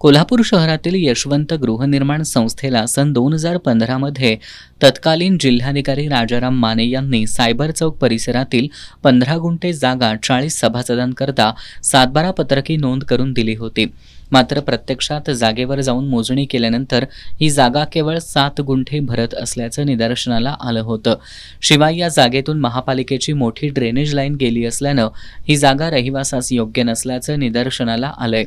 कोल्हापूर शहरातील यशवंत गृहनिर्माण संस्थेला सन 2015 मध्ये तत्कालीन जिल्हाधिकारी राजाराम माने यांनी सायबर चौक परिसरातील 15 गुंठे जागा 40 सभासदांकरता सातबारा पत्रकी नोंद करून दिली होती. मात्र प्रत्यक्षात जागेवर जाऊन मोजणी केल्यानंतर ही जागा केवळ 7 गुंठे भरत असल्याचं निदर्शनाला आलं होतं. शिवाय या जागेतून महापालिकेची मोठी ड्रेनेज लाईन गेली असल्यानं ही जागा रहिवासास योग्य नसल्याचं निदर्शनाला आलंय.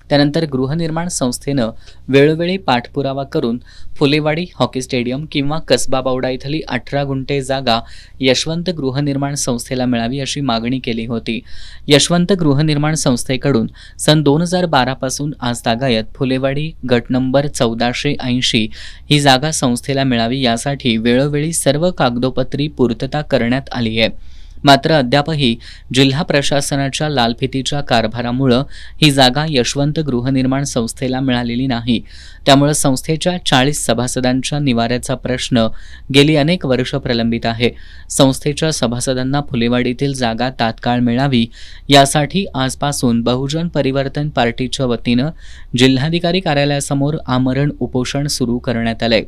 त्यानंतर गृहनिर्माण संस्थेनं वेळोवेळी पाठपुरावा करून फुलेवाडी हॉकी स्टेडियम किंवा कसबा बावडा इथली 18 गुंठे जागा यशवंत गृहनिर्माण संस्थेला मिळावी अशी मागणी केली होती. यशवंत गृहनिर्माण संस्थेकडून सन 2012 पासून आजतागायत फुलेवाडी गट नंबर 1480 ही जागा संस्थेला मिळावी यासाठी वेळोवेळी सर्व कागदोपत्री पूर्तता करण्यात आली आहे. मात्र अद्यापही जिल्हा प्रशासनाच्या लालफितीच्या कारभारामुळे ही जागा यशवंत गृहनिर्माण संस्थेला मिळालेली नाही. त्यामुळे संस्थेच्या 40 सभासदांच्या निवाऱ्याचा प्रश्न गेली अनेक वर्ष प्रलंबित आहे. संस्थेच्या सभासदांना फुलेवाडीतील जागा तात्काळ मिळावी यासाठी आजपासून बहुजन परिवर्तन पार्टीच्या वतीनं जिल्हाधिकारी कार्यालयासमोर आमरण उपोषण सुरू करण्यात आलंय.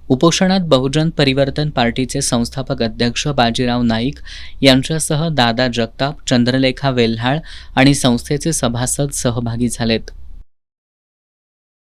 उपोषणात बहुजन परिवर्तन पार्टीचे संस्थापक अध्यक्ष बाजीराव नाईक यांच्यासह दादा जगताप, चंद्रलेखा वेल्हाळ आणि संस्थेचे सभासद सहभागी झालेत.